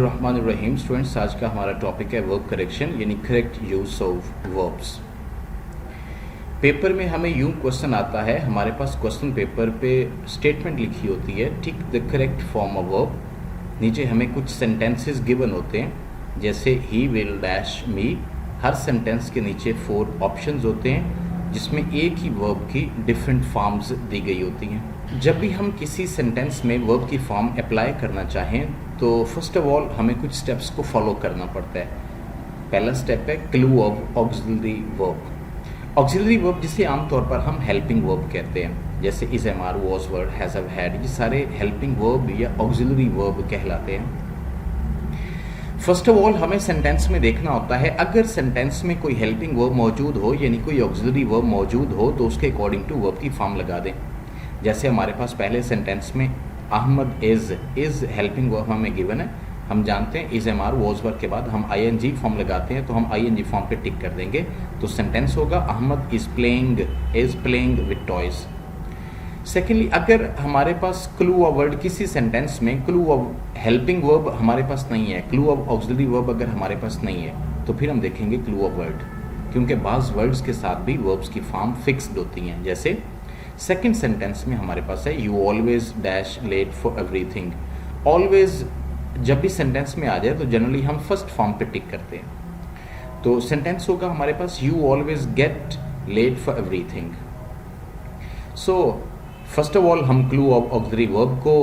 बिस्मिल्लाहिर्रहमानिर्रहीम। स्टूडेंट्स, आज का हमारा टॉपिक है वर्ब करेक्शन यानी correct use of verbs. Paper में हमें यूं क्वेश्चन आता है, हमारे पास क्वेश्चन पेपर पे स्टेटमेंट लिखी होती है, tick the correct form of verb. नीचे हमें कुछ सेंटेंसेस गिवन होते हैं, जैसे he will dash me. Her sentence के नीचे 4 ऑप्शंस होते हैं जिसमें एक ही वर्ब की डिफरेंट फॉर्म्स दी गई होती हैं। जब भी हम किसी सेंटेंस में वर्ब की फॉर्म अप्लाई करना चाहें तो फर्स्ट ऑफ ऑल हमें कुछ स्टेप्स को फॉलो करना पड़ता है। पहला स्टेप है clue of auxiliary verb. Auxiliary verb जिसे आमतौर पर हम हेल्पिंग वर्ब कहते हैं, जैसे is, am, are, was, were, has, have, had, ये सारे हेल्पिंग वर्ब या ऑक्सिलरी वर्ब कहलाते हैं। फर्स्ट ऑफ ऑल हमें सेंटेंस में देखना होता है, अगर सेंटेंस में कोई हेल्पिंग वर्ब मौजूद हो यानी कोई ऑक्सिलरी वर्ब मौजूद हो तो उसके अकॉर्डिंग टू वर्ब की फॉर्म लगा दें। जैसे हमारे पास पहले सेंटेंस में अहमद इज हेल्पिंग वर्ब हमें गिवन है। हम जानते हैं is, am, are, was, were के बाद हम आईएनजी फॉर्म लगाते हैं, तो हम आईएनजी फॉर्म पे टिक कर देंगे। तो सेंटेंस होगा Ahmed is playing with toys. Secondly, अगर हमारे पास क्लू ऑफ वर्ड किसी सेंटेंस में क्लू ऑफ हेल्पिंग वर्ब हमारे पास नहीं है, क्लू ऑफ ऑक्सिलरी वर्ब अगर हमारे पास नहीं है, तो फिर हम देखेंगे क्लू ऑफ वर्ड, क्योंकि बाज़ वर्ड्स के साथ भी वर्ब्स की फॉर्म फिक्स्ड होती हैं। जैसे सेकेंड सेंटेंस में हमारे पास है you always dash late for everything. Always जब भी सेंटेंस में आ जाए तो जनरली हम फर्स्ट फॉर्म पे टिक करते हैं। तो सेंटेंस होगा हमारे पास you always get late for everything. So first of all हम क्लू ऑफ ऑक्सिलरी वर्ब को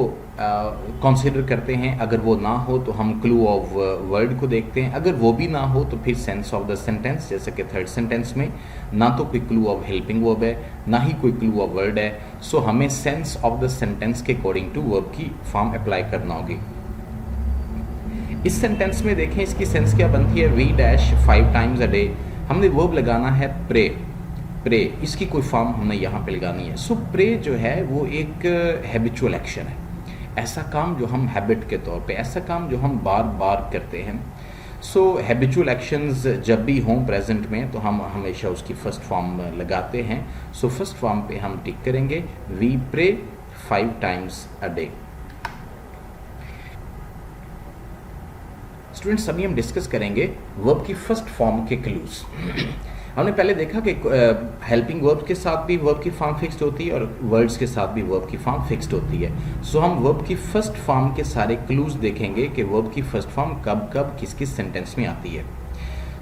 कंसीडर करते हैं। अगर वो ना हो तो हम क्लू ऑफ वर्ड को देखते हैं। अगर वो भी ना हो तो फिर सेंस ऑफ द सेंटेंस, जैसे कि थर्ड सेंटेंस में ना तो कोई क्लू ऑफ हेल्पिंग वर्ब है ना ही कोई क्लू ऑफ वर्ड है। सो हमें सेंस ऑफ द सेंटेंस के अकॉर्डिंग टू वर्ब की फॉर्म अप्लाई करना होगी। इस सेंटेंस में देखें इसकी सेंस क्या बनती है, we dash 5 times a day. हमने वर्ब लगाना है प्रे। इसकी कोई फॉर्म हमने यहाँ पे लगानी है। सो प्रे जो है वो एक हैबिचुअल एक्शन है, ऐसा काम जो हम हैबिट के तौर पे, ऐसा काम जो हम बार बार करते हैं। सो हैबिचुअल एक्शंस जब भी हों प्रेजेंट में तो हम हमेशा उसकी फर्स्ट फॉर्म लगाते हैं। सो फर्स्ट फॉर्म पे हम टिक करेंगे we pray 5 times a day. Students, अभी हम डिस्कस करेंगे वर्ब की फर्स्ट फॉर्म के क्लूज। हमने पहले देखा कि हेल्पिंग वर्ब के साथ भी वर्ब की फॉर्म फिक्स्ड होती है और वर्ड्स के साथ भी वर्ब की फॉर्म फिक्स्ड होती है। सो हम वर्ब की फर्स्ट फॉर्म के सारे क्लूज देखेंगे कि वर्ब की फर्स्ट फॉर्म कब कब किस किस सेंटेंस में आती है।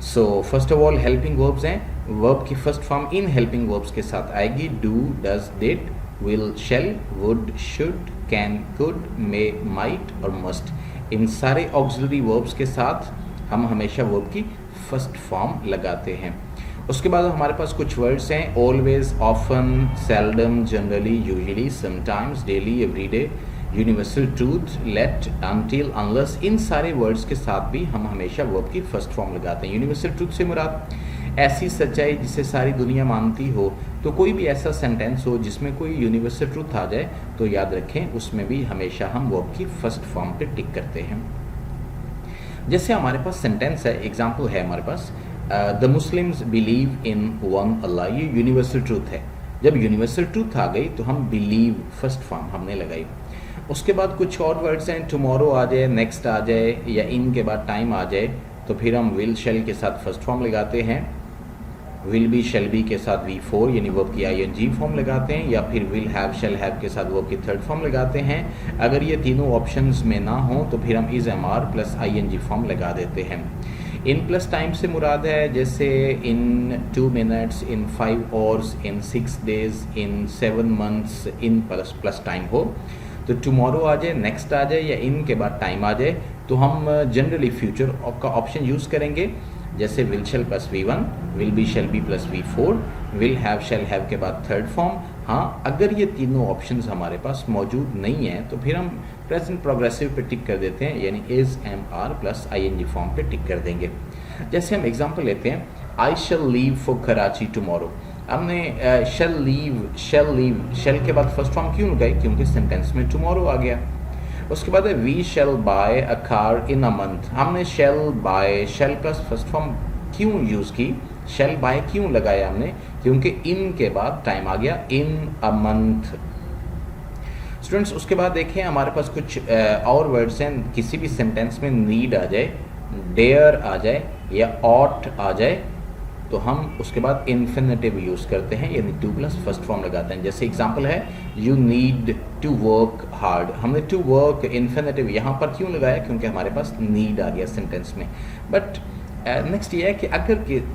So first of all helping verbs हैं। वर्ब की फर्स्ट फॉर्म इन हेल्पिंग वर्ब्स के साथ आएगी do, does, did, will, shall, would, should, can, could, may, might और मस्ट। इन सारे ऑक्सिलरी वर्ब्स के साथ हम हमेशा वर्ब की फर्स्ट फॉर्म लगाते हैं। उसके बाद हमारे पास कुछ वर्ड्स हैं, always, often, seldom, generally, usually, sometimes, daily, everyday, universal truth, late, until, unless. इन सारे वर्ड्स के साथ भी हम हमेशा वर्ब की फर्स्ट फॉर्म लगाते हैं। यूनिवर्सल ट्रूथ से मुराद ऐसी सच्चाई जिसे सारी दुनिया मानती हो। तो कोई भी ऐसा सेंटेंस हो जिसमें कोई यूनिवर्सल ट्रूथ आ जाए तो याद रखें उसमें भी हमेशा हम वर्ब की फर्स्ट फॉर्म पे टिक करते हैं। जैसे हमारे पास सेंटेंस है, एग्जाम्पल है हमारे पास, the Muslims believe in one Allah. ये यूनिवर्सल ट्रूथ है। जब यूनिवर्सल ट्रूथ आ गई तो हम बिलीव फर्स्ट फॉर्म हमने लगाई। उसके बाद कुछ और वर्ड्स हैं, टुमारो आ जाए, नेक्स्ट आ जाए या इन के बाद टाइम आ जाए तो फिर हम विल, शैल के साथ फर्स्ट फॉर्म लगाते हैं। विल बी, शैल बी के साथ V4 यानी वर्ब की आईएनजी फॉर्म लगाते हैं, या फिर विल हैव, शैल हैव के साथ वर्ब की थर्ड फॉर्म लगाते हैं। अगर ये तीनों ऑप्शंस में ना हो तो फिर हम is, am, are plus ING form लगा देते हैं। इन प्लस टाइम से मुराद है जैसे इन 2 minutes, in 5 hours, in 6 days, in 7 months, in plus time हो। तो टुमारो आ जाए, नेक्स्ट आ जाए या इन के बाद टाइम आ जाए तो हम जनरली फ्यूचर का ऑप्शन यूज़ करेंगे, जैसे will, shell plus V1, will be, shall B plus V4, will have, shall have के बाद थर्ड फॉर्म। हाँ, अगर ये तीनों ऑप्शंस हमारे पास मौजूद नहीं हैं तो फिर हम प्रेजेंट प्रोग्रेसिव पे टिक कर देते हैं, यानी is, am, are plus ING form पे टिक कर देंगे। जैसे हम एग्जांपल लेते हैं, I shall leave for Karachi tomorrow. हमने शैल लीव, शैल के बाद फर्स्ट फॉर्म क्यों लगाई, क्योंकि सेंटेंस में टुमारो आ गया। उसके बाद है we shall buy a car in a month. हमने shall buy, shall plus first form क्यों यूज़ की, शैल बाय क्यों लगाया हमने, क्योंकि इन के बाद टाइम आ गया, इन अ मंथ। स्टूडेंट्स उसके बाद देखें हमारे पास कुछ और वर्ड्स हैं, किसी भी सेंटेंस में नीड आ जाए, डेयर आ जाए या ऑट आ जाए तो हम उसके बाद इन्फिनेटिव यूज़ करते हैं, यानी टू प्लस फर्स्ट फॉर्म लगाते हैं। जैसे एग्जांपल है you need to work hard, हमने टू वर्क इन्फिनेटिव यहाँ पर क्यों लगाया, क्योंकि हमारे पास नीड आ गया सेंटेंस में। बट नेक्स्ट ये है कि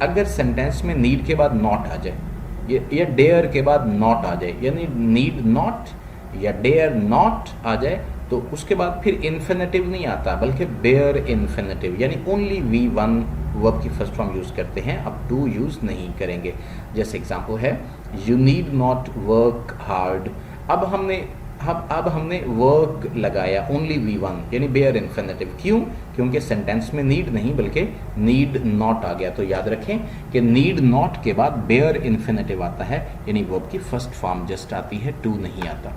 अगर सेंटेंस में नीड के बाद नॉट आ जाए या डेयर के बाद नॉट आ जाए, यानी नीड नॉट या डेयर नॉट आ जाए तो उसके बाद फिर इन्फिनेटिव नहीं आता बल्कि बेयर इन्फिनेटिव, यानी ओनली V1 वर्ब की फर्स्ट फॉर्म यूज़ करते हैं, अब टू यूज़ नहीं करेंगे। जैसे एग्जांपल है you need not work hard, अब हमने वर्क लगाया ओनली V1 यानी बेयर इन्फिनेटिव, क्यों, क्योंकि सेंटेंस में नीड नहीं बल्कि नीड नॉट आ गया। तो याद रखें कि नीड नॉट के बाद बेयर इन्फिनेटिव आता है, यानी वर्ब की फर्स्ट फॉर्म जस्ट आती है, टू नहीं आता।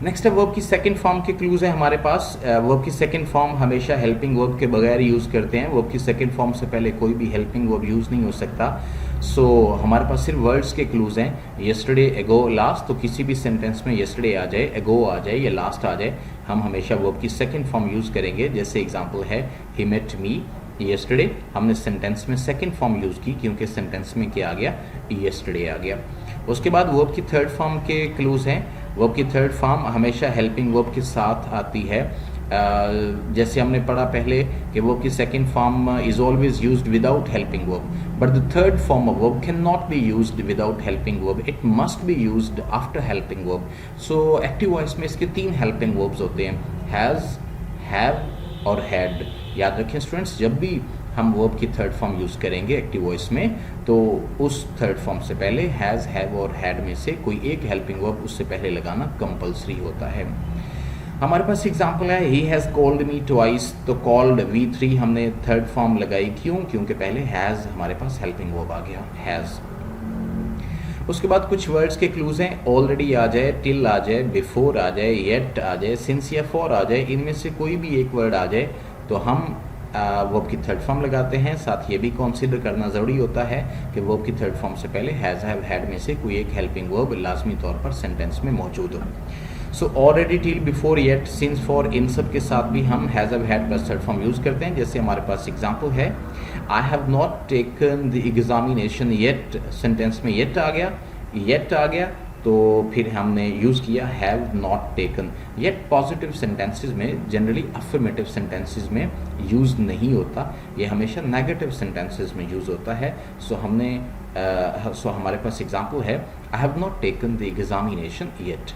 नेक्स्ट है वर्ब की सेकंड फॉर्म के क्लूज है हमारे पास। वर्ब की सेकंड फॉर्म हमेशा हेल्पिंग वर्ब के बगैर यूज़ करते हैं, वर्ब की सेकंड फॉर्म से पहले कोई भी हेल्पिंग वर्ब यूज़ नहीं हो सकता। सो हमारे पास सिर्फ वर्ड्स के क्लूज हैं, यस्टरडे, एगो, लास्ट, तो किसी भी सेंटेंस में यस्टरडे आ जाए, एगो आ जाए या लास्ट आ जाए, हम हमेशा वर्ब की सेकंड फॉर्म यूज़ करेंगे। जैसे एग्जाम्पल है ही मेट मी यस्टरडे, हमने सेंटेंस में सेकंड फॉर्म यूज़ की क्योंकि सेंटेंस में क्या आ गया, यस्टरडे आ गया। उसके बाद वर्ब की थर्ड फॉर्म के क्लूज हैं। वर्ब की थर्ड फॉर्म हमेशा हेल्पिंग वर्ब के साथ आती है। जैसे हमने पढ़ा पहले कि वर्ब की second form is always used without helping verb, but the third form of verb can not be used without helping verb, it must be used after helping verb. So active voice में इसके तीन helping verbs होते हैं, has, have और had. याद रखें students, जब भी हम वर्ब की थर्ड फॉर्म यूज़ करेंगे एक्टिव वॉइस में तो उस थर्ड फॉर्म से पहले हैज़, हैव और हैड में से कोई एक हेल्पिंग वर्ब उससे पहले लगाना कंपलसरी होता है। हमारे पास एग्जांपल है he has called me twice, तो कॉल्ड V3 हमने थर्ड फॉर्म लगाई, क्यों, क्योंकि पहले हैज़ हमारे पास हेल्पिंग वर्ब आ गया, हैज़। उसके बाद कुछ वर्ड्स के क्लूज हैं, ऑलरेडी आ जाए, टिल आ जाए, बिफोर आ जाए, येट आ जाए, सिंस या फॉर आ जाए, इनमें से कोई भी एक वर्ड आ जाए तो हम वर्ब की थर्ड फॉर्म लगाते हैं। साथ ये भी कंसीडर करना ज़रूरी होता है कि वर्ब की थर्ड फॉर्म से पहले हैज़, हैव, हैड में से कोई एक हेल्पिंग वर्ब लाजमी तौर पर सेंटेंस में मौजूद हो। So already, till, before, yet, since, for, इन सब के साथ भी हम has, have, had plus third form use करते हैं। जैसे हमारे पास एग्जाम्पल है I have not taken the examination yet, sentence में येट आ गया तो फिर हमने यूज़ किया have not taken. Yet positive sentences में, जनरली अफर्मेटिव सेंटेंसेस में यूज़ नहीं होता, ये हमेशा नेगेटिव सेंटेंसेस में यूज़ होता है। सो हमारे पास एग्जांपल है I have not taken the examination yet.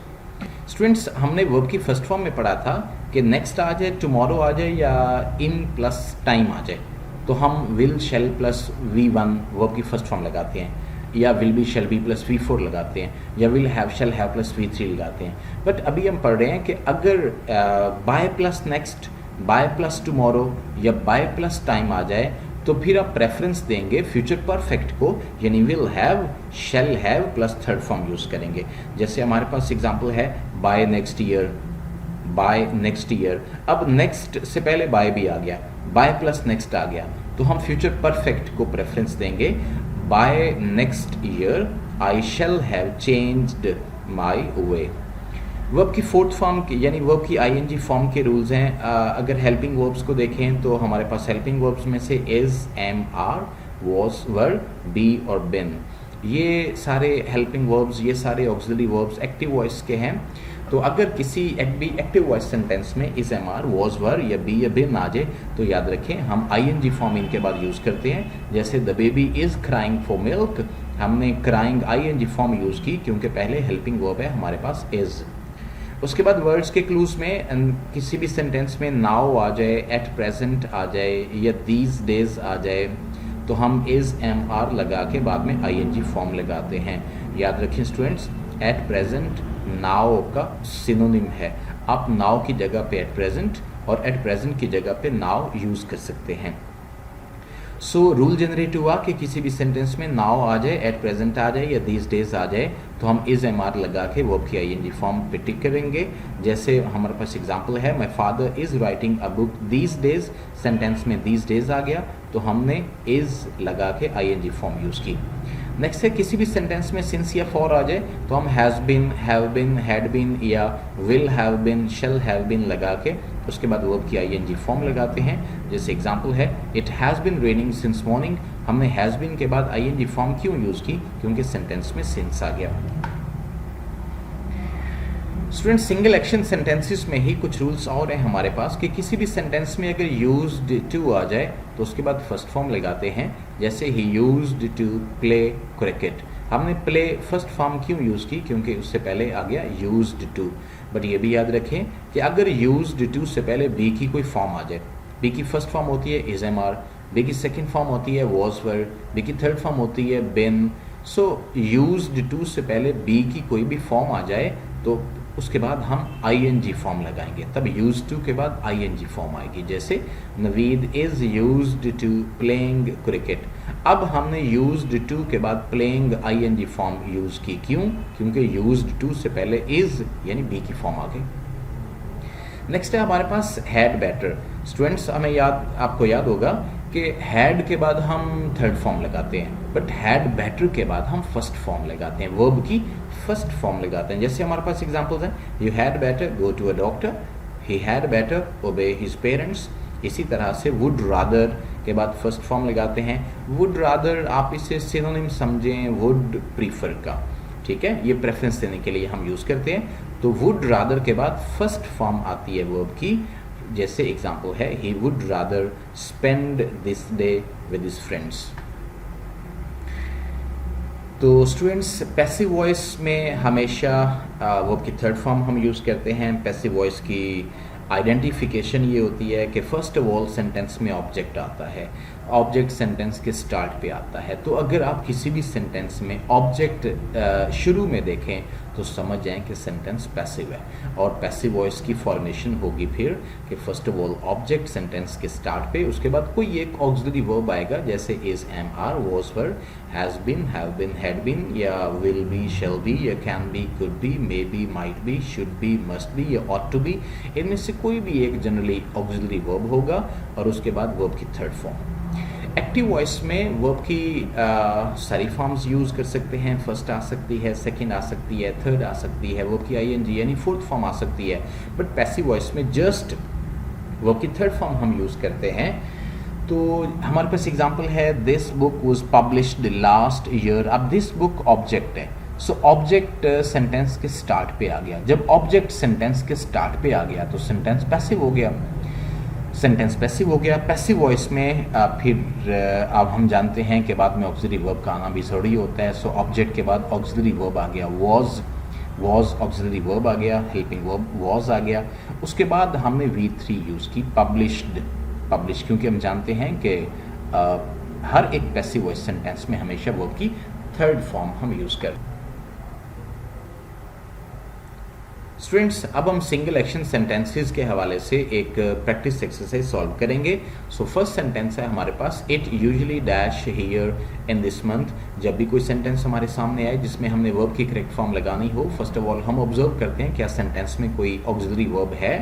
Students हमने वर्ब की फर्स्ट फॉर्म में पढ़ा था कि नेक्स्ट आ जाए, टुमारो आ जाए या इन प्लस टाइम आ जाए तो हम will, shell plus V1 verb की फर्स्ट फॉर्म लगाते हैं, या will be, shall B plus V4 लगाते हैं, या will have, shall have plus V3 लगाते हैं। बट अभी हम पढ़ रहे हैं कि अगर by plus next, by plus tomorrow या बाय प्लस टाइम आ जाए तो फिर आप प्रेफरेंस देंगे फ्यूचर परफेक्ट को, यानी will have, shall have plus third form use करेंगे। जैसे हमारे पास एग्जांपल है by next year, by next year, अब नेक्स्ट से पहले बाय भी आ गया, बाय प्लस नेक्स्ट आ गया तो हम फ्यूचर परफेक्ट को प्रेफरेंस देंगे, by next year I shall have changed my way. Verb की फोर्थ फॉर्म यानी वर्ब की ING फॉर्म के रूल्स हैं। अगर हेल्पिंग वर्ब्स को देखें तो हमारे पास हेल्पिंग वर्ब्स में से is, am, are, was, were, be और बिन, ये सारे हेल्पिंग वर्ब्स, ये सारे ऑक्सिलरी वर्ब्स एक्टिव वॉइस के हैं। तो अगर किसी एक्टिव वॉइस सेंटेंस में इज, एम, आर, वॉज, वर या बी या बिन आ जाए तो याद रखें हम ING फॉर्म इनके बाद यूज़ करते हैं। जैसे the baby is crying for milk, हमने क्राइंग ING फॉर्म यूज़ की क्योंकि पहले हेल्पिंग वर्ब है हमारे पास इज़। उसके बाद वर्ड्स के क्लूज में किसी भी सेंटेंस में नाउ आ जाए, एट प्रेजेंट आ जाए या दीज डेज आ जाए तो हम इज़, एम, आर लगा के बाद में ING फॉर्म लगाते हैं। याद रखें स्टूडेंट्स, एट प्रेजेंट नाउ का सिनोनिम है, आप नाउ की जगह पे एट प्रेजेंट और एट प्रेजेंट की जगह पे नाउ यूज़ कर सकते हैं। सो रूल जनरेट हुआ कि किसी भी सेंटेंस में नाउ आ जाए, एट प्रेजेंट आ जाए या दीज डेज आ जाए तो हम इज़, एम, आर लगा के वर्ब की ING फॉर्म पे टिक करेंगे। जैसे हमारे पास एग्जांपल है my father is writing a book these days, sentence में दीज डेज आ गया तो हमने इज़ लगा के ING फॉर्म यूज़ की। नेक्स्ट है किसी भी सेंटेंस में सिंस या फॉर आ जाए तो हम has been, have been, had been या will have been, shall have been लगा के उसके बाद वर्ब की आईएनजी फॉर्म लगाते हैं। जैसे एग्जांपल है it has been raining since morning, हमने हैज़ बीन के बाद आईएनजी फॉर्म क्यों यूज़ की, क्योंकि सेंटेंस में सिंस आ गया। स्टूडेंट सिंगल एक्शन सेंटेंसेस में ही कुछ रूल्स और हैं हमारे पास कि किसी भी सेंटेंस में अगर यूज्ड टू आ जाए तो उसके बाद फर्स्ट फॉर्म लगाते हैं। जैसे he used to play cricket, हमने प्ले फर्स्ट फॉर्म क्यों यूज़ की, क्योंकि उससे पहले आ गया यूज्ड टू। बट ये भी याद रखें कि अगर यूज्ड टू से पहले बी की कोई फॉर्म आ जाए, बी की फर्स्ट फॉर्म होती है इज एम आर, बी की सेकेंड फॉर्म होती है वॉज वर, बी की थर्ड फॉर्म होती है बिन। सो यूज्ड टू से पहले बी की कोई भी फॉर्म आ जाए तो उसके बाद हम आईएनजी फॉर्म लगाएंगे, तब यूज्ड टू के बाद आईएनजी फॉर्म आएगी। जैसे Naveed is used to playing cricket, अब हमने यूज्ड टू के बाद प्लेइंग आईएनजी फॉर्म यूज की, क्यों, क्योंकि यूज्ड टू से पहले इज यानी बी की फॉर्म आ गई। नेक्स्ट है हमारे पास हैड बेटर। स्टूडेंट्स आपको याद होगा कि हैड के बाद हम थर्ड फॉर्म लगाते हैं, बट हैड बेटर के बाद हम फर्स्ट फॉर्म लगाते हैं, वर्ब की फर्स्ट फॉर्म लगाते हैं। जैसे हमारे पास एग्जांपल्स हैं, you had better go to a doctor, he had better obey his parents. इसी तरह से वुड रादर के बाद फर्स्ट फॉर्म लगाते हैं। वुड रादर आप इसे सिनोनिम समझें वुड प्रीफर का, ठीक है, ये प्रेफरेंस देने के लिए हम यूज़ करते हैं। तो वुड रादर के बाद फर्स्ट फॉर्म आती है वर्ब की। जैसे एग्जांपल है he would rather spend this day with his friends. तो स्टूडेंट्स पैसिव वॉइस में हमेशा वर्ब की थर्ड फॉर्म हम यूज़ करते हैं। पैसिव वॉइस की आइडेंटिफिकेशन ये होती है कि फर्स्ट ऑफ ऑल सेंटेंस में ऑब्जेक्ट आता है, ऑब्जेक्ट सेंटेंस के स्टार्ट पे आता है। तो अगर आप किसी भी सेंटेंस में ऑब्जेक्ट शुरू में देखें तो समझ जाएं कि सेंटेंस पैसिव है, और पैसिव वॉइस की फॉर्मेशन होगी फिर कि first of all object sentence के स्टार्ट पे, उसके बाद कोई एक ऑक्सिलरी वर्ब आएगा जैसे is, am, are, was, were, has been, have been, had been, या विल बी, शैल बी, या can be, could be, may be, might be, should be, must be, या ऑट टू बी। इनमें से कोई भी एक जनरली ऑक्सिलरी वर्ब होगा और उसके बाद वर्ब की थर्ड फॉर्म। एक्टिव वॉइस में वर्ब की सारी फॉर्म्स यूज़ कर सकते हैं। फर्स्ट आ सकती है, सेकंड आ सकती है, थर्ड आ सकती है, वर्ब की आईएनजी यानी फोर्थ फॉर्म आ सकती है। बट पैसिव वॉइस में जस्ट वर्ब की थर्ड फॉर्म हम यूज़ करते हैं। तो हमारे पास एग्जांपल है this book was published last year. अब दिस बुक ऑब्जेक्ट है, सो ऑब्जेक्ट सेंटेंस के स्टार्ट पे आ गया। जब ऑब्जेक्ट सेंटेंस के स्टार्ट पे आ गया तो सेंटेंस पैसिव हो गया, सेंटेंस पैसिव हो गया। पैसिव वॉइस में फिर अब हम जानते हैं कि बाद में ऑक्सिलरी वर्ब का आना भी ज़रूरी होता है। सो ऑब्जेक्ट के बाद ऑक्सिलरी वर्ब आ गया, वॉज ऑक्सिलरी वर्ब आ गया, हेल्पिंग वर्ब वॉज आ गया। उसके बाद हमने V3 यूज़ की, पब्लिश, क्योंकि हम जानते हैं कि हर एक पैसिव वॉइस सेंटेंस में हमेशा वर्ब की थर्ड फॉर्म हम यूज़ करते हैं। स्टूडेंट्स अब हम सिंगल एक्शन सेंटेंसेस के हवाले से एक प्रैक्टिस एक्सरसाइज सॉल्व करेंगे। सो फर्स्ट सेंटेंस है हमारे पास, it usually dash here in this month. जब भी कोई सेंटेंस हमारे सामने आए जिसमें हमने वर्ब की करेक्ट फॉर्म लगानी हो, फर्स्ट ऑफ ऑल हम ऑब्जर्व करते हैं क्या सेंटेंस में कोई ऑक्सिलरी वर्ब है,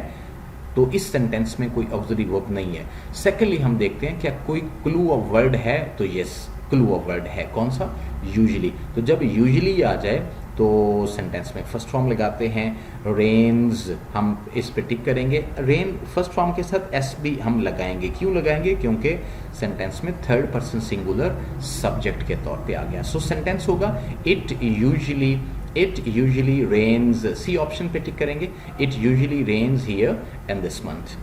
तो इस सेंटेंस में कोई ऑक्सिलरी वर्ब नहीं है। सेकेंडली हम देखते हैं क्या कोई क्लू ऑफ वर्ड है, तो यस क्लू ऑफ वर्ड है, कौन सा, यूजुअली। तो जब यूजुअली आ जाए तो सेंटेंस में फर्स्ट फॉर्म लगाते हैं। रेन्स हम इस पे टिक करेंगे, रेन फर्स्ट फॉर्म के साथ एस भी हम लगाएंगे। क्यों लगाएंगे, क्योंकि सेंटेंस में थर्ड पर्सन सिंगुलर सब्जेक्ट के तौर पे आ गया। सो सेंटेंस होगा it usually rains, C option पे टिक करेंगे, it usually rains here in this month.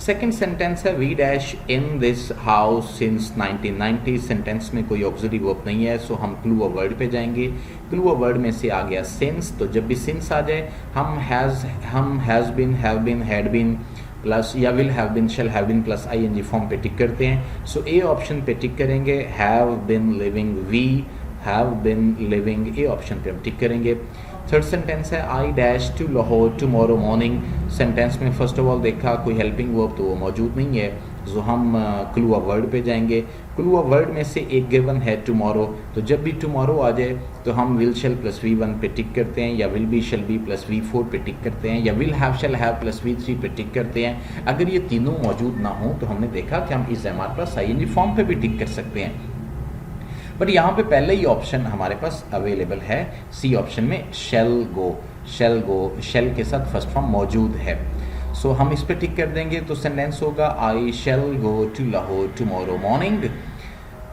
Second sentence है we dash in this house since 1990। Sentence में कोई ऑक्सिलरी वर्ब नहीं है, सो हम क्लू ऑफ वर्ड पे जाएंगे। क्लू ऑफ वर्ड में से आ गया सिंस, तो जब भी सिंस आ जाए हम has been, have been, had been plus या will have been, shall have been plus ING form पे टिक करते हैं। सो ए ऑप्शन पे टिक करेंगे, have been living, we have been living, A option पे हम टिक करेंगे। थर्ड सेंटेंस है I dash to Lahore tomorrow morning. Sentence में फर्स्ट ऑफ ऑल देखा कोई हेल्पिंग वर्ब तो वो मौजूद नहीं है, तो हम क्लू ऑफ वर्ड पे जाएंगे। क्लू ऑफ वर्ड में से एक गिवन है टुमारो, तो जब भी टुमारो आ जाए तो हम विल शैल प्लस V1 पे टिक करते हैं, या will be shall B plus V4 पे टिक करते हैं, या will have shall have plus V3 पे टिक करते हैं। अगर ये तीनों मौजूद ना हो तो हमने देखा कि हम इस एमआर प्लस आईएनजी फॉर्म पे भी टिक कर सकते हैं। बट यहाँ पे पहले ही ऑप्शन हमारे पास अवेलेबल है, सी ऑप्शन में शेल गो, शेल के साथ फर्स्ट फॉर्म मौजूद है। सो हम इस पर टिक कर देंगे तो सेंटेंस होगा I shall go to Lahore tomorrow morning.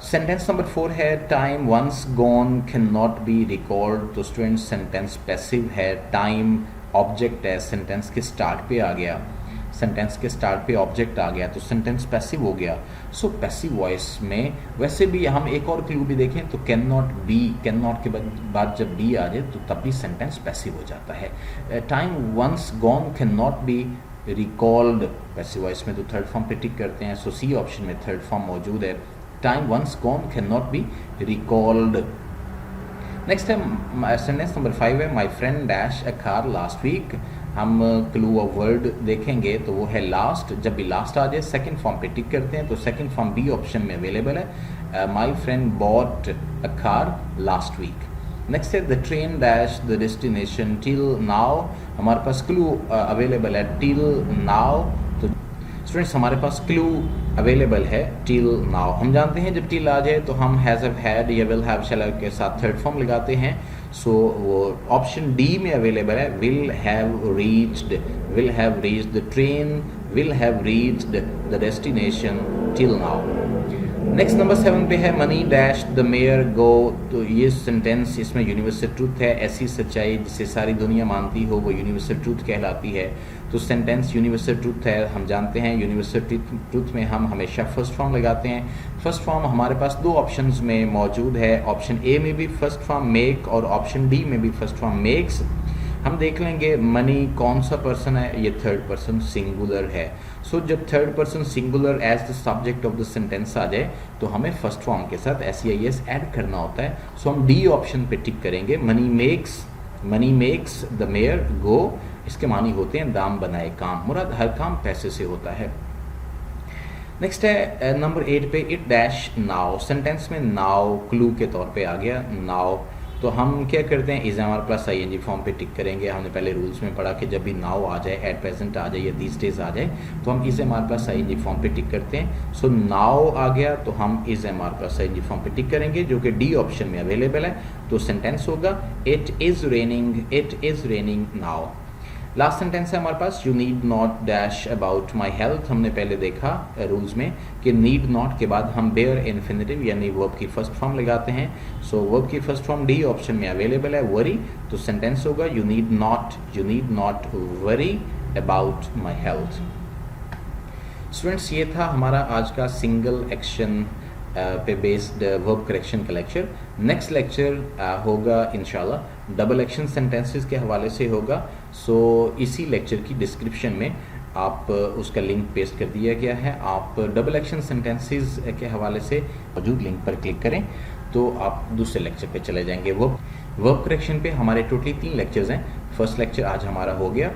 Sentence number 4 है time once gone can not be record. तो स्टूडेंट सेंटेंस पैसिव है, टाइम ऑब्जेक्ट है, सेंटेंस के स्टार्ट पे आ गया, सेंटेंस के स्टार्ट पे ऑब्जेक्ट आ गया तो सेंटेंस पैसिव हो गया। सो पैसिव वॉइस में वैसे भी हम एक और क्लू भी देखें तो can not B, can not के बाद जब बी आ जाए तो तब भी सेंटेंस पैसिव हो जाता है। Time once gone can not be recalled, passive voice में तो थर्ड फॉर्म पे टिक करते हैं। सो सी ऑप्शन में थर्ड फॉर्म मौजूद है, time once gone can not be recalled. Next है सेंटेंस नंबर 5 है my friend dash a car last week. हम क्लू ऑफ वर्ड देखेंगे तो वो है लास्ट, जब भी लास्ट आ जाए सेकंड फॉर्म पे टिक करते हैं तो सेकंड फॉर्म बी ऑप्शन में अवेलेबल है, my friend bought a car last week. Next है the train dash the destination till now. हमारे पास क्लू अवेलेबल है टिल नाउ, तो स्टूडेंट्स हमारे पास क्लू अवेलेबल है टिल नाउ। हम जानते हैं जब टिल आ जाए तो हम हैज़ हैव हैड या विल हैव शैल हैव के साथ थर्ड फॉर्म लगाते हैं। सो वो ऑप्शन डी में अवेलेबल है will have reached, will have reached the train, will have reached the destination till now. Next number 7 पे है मनी डैश द मेयर गो। तो ये सेंटेंस इसमें यूनिवर्सल ट्रूथ है, ऐसी सच्चाई जिसे सारी दुनिया मानती हो वो यूनिवर्सल ट्रूथ कहलाती है। तो सेंटेंस यूनिवर्सल ट्रूथ है, हम जानते हैं यूनिवर्सल ट्रूथ में हम हमेशा फर्स्ट फॉर्म लगाते हैं। फर्स्ट फॉर्म हमारे पास दो ऑप्शंस में मौजूद है, ऑप्शन ए में भी फर्स्ट फॉर्म मेक और ऑप्शन डी में भी फर्स्ट फॉर्म मेक्स। हम देख लेंगे मनी कौन सा पर्सन है, ये थर्ड पर्सन सिंगुलर है। सो जब third person singular as the subject of the sentence आ जाए तो हमें फर्स्ट फॉर्म के साथ SEIS ऐड करना होता है। सो हम डी ऑप्शन पे टिक करेंगे, मनी मेक्स द मेयर गो। इसके मानी होते हैं दाम बनाए काम, मुराद हर काम पैसे से होता है। नेक्स्ट है नंबर 8 पे इट डैश नाउ। सेंटेंस में नाउ क्लू के तौर पे आ गया नाउ, तो हम क्या करते हैं is am are plus ING form पे टिक करेंगे। हमने पहले रूल्स में पढ़ा कि जब भी नाउ आ जाए, एट प्रेजेंट आ जाए या दीज डेज आ जाए तो हम is am are plus ING form पे टिक करते हैं। सो नाउ आ गया तो हम is am are plus ING form पे टिक करेंगे जो कि डी ऑप्शन में अवेलेबल है। तो सेंटेंस होगा it is raining now. Last sentence है हमारे पास you need not dash about my health. हमने पहले देखा रूल्स में कि नीड नॉट के बाद हम बेयर इन्फिनिटिव यानी वर्ब की फर्स्ट फॉर्म लगाते हैं। सो वर्ब की फर्स्ट फॉर्म डी ऑप्शन में अवेलेबल है वरी, तो सेंटेंस होगा you need not worry about my health. Students ये था हमारा आज का सिंगल एक्शन पे बेस्ड वर्ब करेक्शन का लेक्चर। नेक्स्ट लेक्चर होगा इंशाल्लाह डबल एक्शन सेंटेंसेस के हवाले से होगा। सो इसी लेक्चर की डिस्क्रिप्शन में आप उसका लिंक पेस्ट कर दिया गया है। आप डबल एक्शन सेंटेंसेस के हवाले से मौजूद लिंक पर क्लिक करें तो आप दूसरे लेक्चर पे चले जाएंगे। वर्ब करेक्शन पे हमारे टोटली 3 लेक्चर्स हैं। फर्स्ट लेक्चर आज हमारा हो गया।